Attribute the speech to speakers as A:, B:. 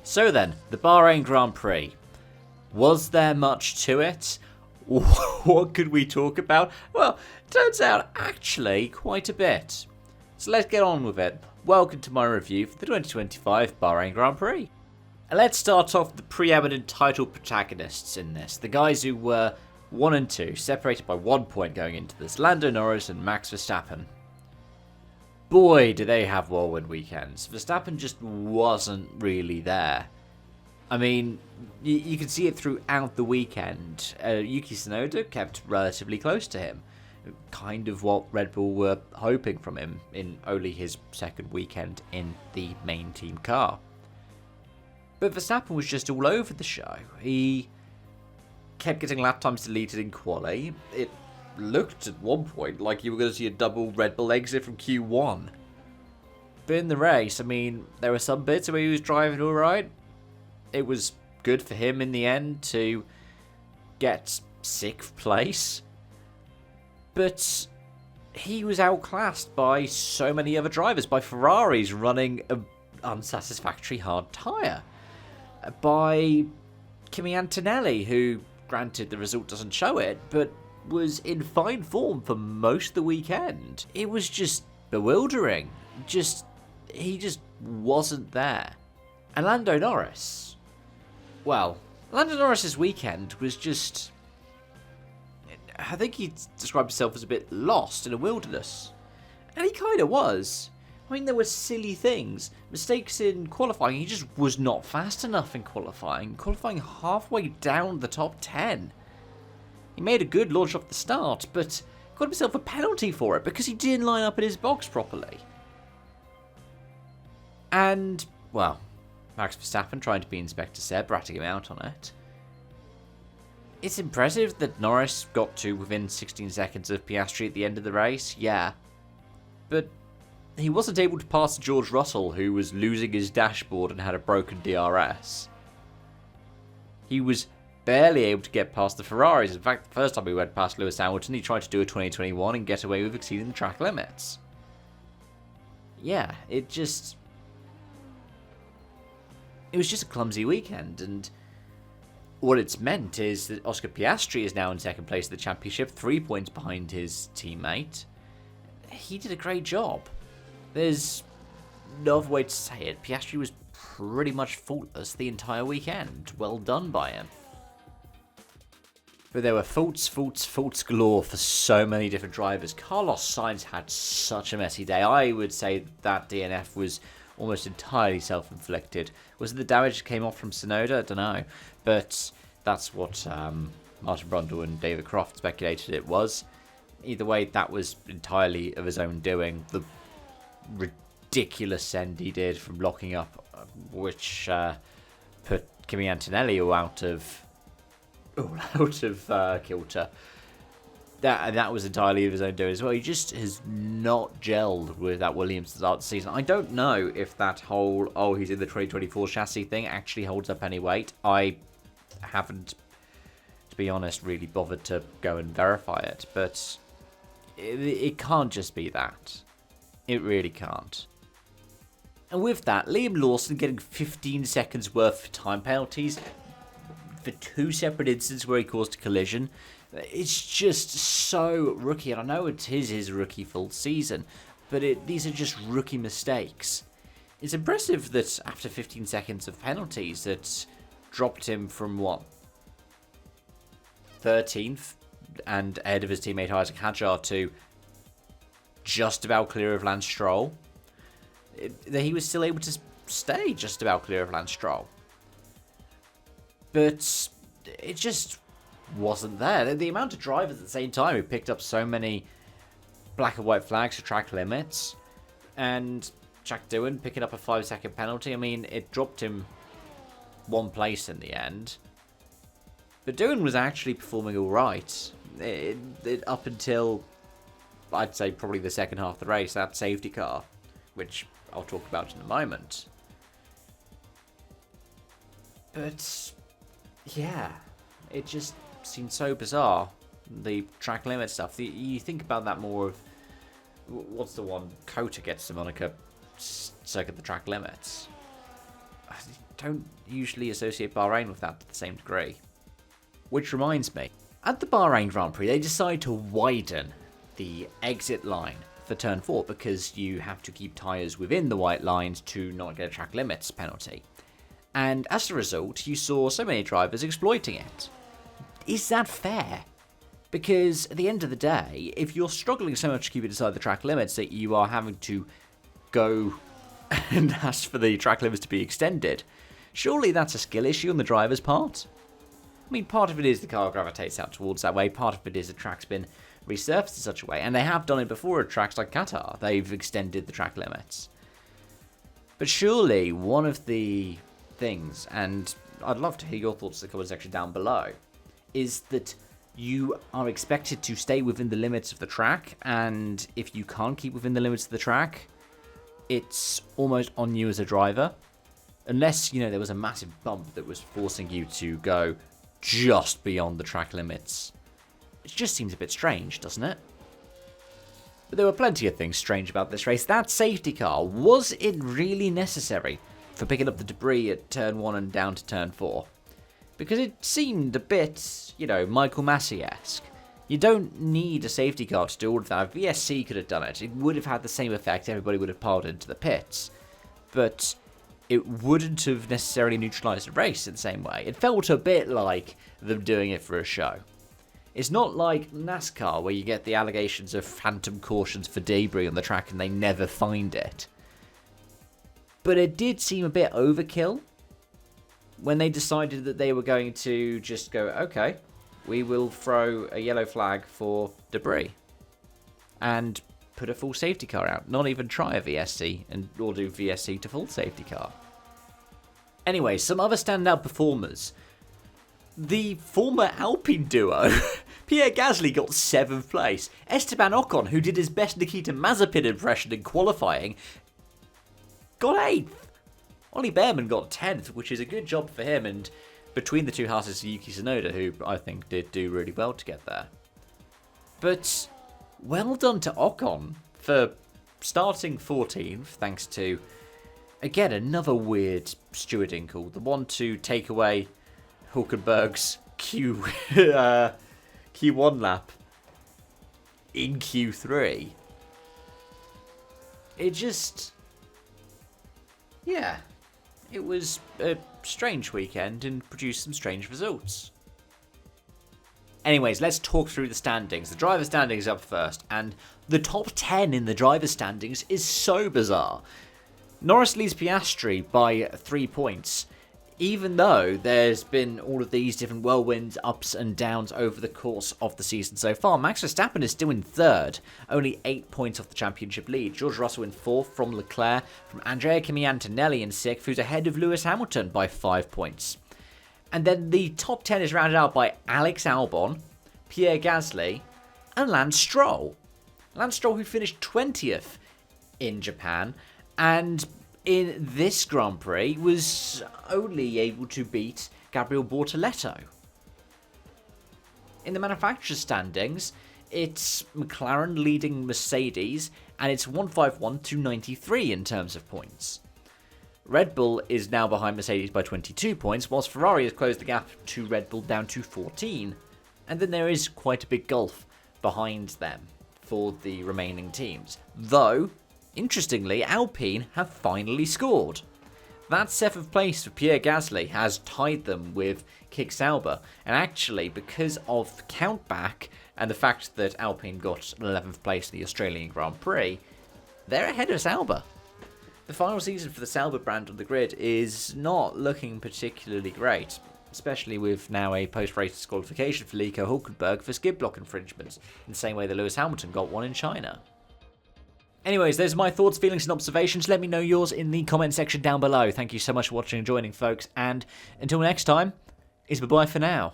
A: So then, the Bahrain Grand Prix. Was there much to it? What could we talk about? Well, turns out actually quite a bit. So let's get on with it. Welcome to my review for the 2025 Bahrain Grand Prix. And let's start off with the preeminent title protagonists in this. The guys who were 1 and 2, separated by 1 point going into this. Lando Norris and Max Verstappen. Boy, do they have whirlwind weekends. Verstappen just wasn't really there. I mean, you could see it throughout the weekend. Yuki Tsunoda kept relatively close to him. Kind of what Red Bull were hoping from him in only his second weekend in the main team car. But Verstappen was just all over the show. He kept getting lap times deleted in quali. It looked at one point like you were going to see a double Red Bull exit from Q1. But in the race, I mean, there were some bits where he was driving alright. It was good for him in the end to get 6th place. But he was outclassed by so many other drivers, by Ferraris running an unsatisfactory hard tyre, by Kimi Antonelli, who, granted the result doesn't show it, but was in fine form for most of the weekend. It was just bewildering. He just wasn't there. And Lando Norris, well, Lando Norris's weekend was just, I think he described himself as a bit lost in a wilderness. And he kind of was. I mean, there were silly things. Mistakes in qualifying. He just was not fast enough in qualifying. Qualifying halfway down the top 10. He made a good launch off the start, but got himself a penalty for it because he didn't line up in his box properly. And, well, Max Verstappen trying to be Inspector Seb, ratting him out on it. It's impressive that Norris got to within 16 seconds of Piastri at the end of the race, yeah. But he wasn't able to pass George Russell, who was losing his dashboard and had a broken DRS. He was barely able to get past the Ferraris. In fact, the first time he went past Lewis Hamilton, he tried to do a 2021 and get away with exceeding the track limits. Yeah, it was just a clumsy weekend, and what it's meant is that Oscar Piastri is now in second place of the championship, 3 points behind his teammate. He did a great job. There's no other way to say it. Piastri was pretty much faultless the entire weekend. Well done by him. But there were faults galore for so many different drivers. Carlos Sainz had such a messy day. I would say that DNF was almost entirely self-inflicted. Was it the damage that came off from Tsunoda? I don't know. But that's what Martin Brundle and David Croft speculated it was. Either way, that was entirely of his own doing. The ridiculous send he did from locking up, which put Kimi Antonelli out of kilter. That was entirely of his own doing as well. He just has not gelled with that Williams to start the season. I don't know if that whole, he's in the 2024 chassis thing actually holds up any weight. I haven't, to be honest, really bothered to go and verify it. But it can't just be that. It really can't. And with that, Liam Lawson getting 15 seconds worth of time penalties for 2 separate instances where he caused a collision. It's just so rookie, and I know it is his rookie full season, but these are just rookie mistakes. It's impressive that after 15 seconds of penalties, that dropped him from 13th and ahead of his teammate Isaac Hadjar to just about clear of Lance Stroll. That he was still able to stay just about clear of Lance Stroll. But it just wasn't there. The amount of drivers at the same time who picked up so many black and white flags for track limits, and Jack Doohan picking up a 5-second penalty. I mean, it dropped him 1 place in the end. But Doohan was actually performing alright. Up until, I'd say, probably the second half of the race, that safety car, which I'll talk about in a moment. But yeah, it just seemed so bizarre. The track limit stuff. You think about that more of, what's the one? Cota gets the moniker Circuit the Track Limits. don't usually associate Bahrain with that to the same degree. Which reminds me, at the Bahrain Grand Prix, they decide to widen the exit line for turn 4 because you have to keep tyres within the white lines to not get a track limits penalty. And as a result, you saw so many drivers exploiting it. Is that fair? Because at the end of the day, if you're struggling so much to keep it inside the track limits that you are having to go and ask for the track limits to be extended, surely that's a skill issue on the driver's part? I mean, part of it is the car gravitates out towards that way, part of it is the track's been resurfaced in such a way, and they have done it before at tracks like Qatar. They've extended the track limits. But surely one of the things, and I'd love to hear your thoughts in the comment section down below, is that you are expected to stay within the limits of the track, and if you can't keep within the limits of the track, it's almost on you as a driver. Unless, there was a massive bump that was forcing you to go just beyond the track limits. It just seems a bit strange, doesn't it? But there were plenty of things strange about this race. That safety car, was it really necessary for picking up the debris at turn 1 and down to turn 4? Because it seemed a bit, Michael Massey-esque. You don't need a safety car to do all of that. If VSC could have done it, it would have had the same effect. Everybody would have piled into the pits. But it wouldn't have necessarily neutralised the race in the same way. It felt a bit like them doing it for a show. It's not like NASCAR where you get the allegations of phantom cautions for debris on the track and they never find it. But it did seem a bit overkill when they decided that they were going to just go, okay, we will throw a yellow flag for debris and put a full safety car out. Not even try a VSC or do VSC to full safety car. Anyway, some other standout performers. The former Alpine duo, Pierre Gasly got 7th place. Esteban Ocon, who did his best Nikita Mazepin impression in qualifying, got 8th. Ollie Behrman got 10th, which is a good job for him, and between the two houses, Yuki Tsunoda, who I think did do really well to get there. But well done to Ocon for starting 14th, thanks to, again, another weird stewarding call. The one to take away Hulkenberg's Q1 lap in Q3. It just, it was a strange weekend and produced some strange results. Anyways, let's talk through the standings. The driver standings up first, and the top 10 in the driver standings is so bizarre. Norris leads Piastri by 3 points, even though there's been all of these different whirlwinds, ups and downs over the course of the season so far. Max Verstappen is still in 3rd, only 8 points off the championship lead. George Russell in 4th from Leclerc, from Andrea Kimi Antonelli in 6th, who's ahead of Lewis Hamilton by 5 points. And then the top 10 is rounded out by Alex Albon, Pierre Gasly, and Lance Stroll. Lance Stroll, who finished 20th in Japan, and in this Grand Prix was only able to beat Gabriel Bortoleto. In the manufacturer's standings, it's McLaren leading Mercedes, and it's 151 to 93 in terms of points. Red Bull is now behind Mercedes by 22 points, whilst Ferrari has closed the gap to Red Bull down to 14. And then there is quite a big gulf behind them for the remaining teams. Though, interestingly, Alpine have finally scored. That 7th place for Pierre Gasly has tied them with Kick Sauber, and actually, because of the countback and the fact that Alpine got 11th place in the Australian Grand Prix, they're ahead of Sauber. The final season for the Sauber brand on the grid is not looking particularly great, especially with now a post-race disqualification for Nico Hulkenberg for skid block infringements, in the same way that Lewis Hamilton got one in China. Anyways, those are my thoughts, feelings, and observations. Let me know yours in the comment section down below. Thank you so much for watching and joining, folks, and until next time, it's bye-bye for now.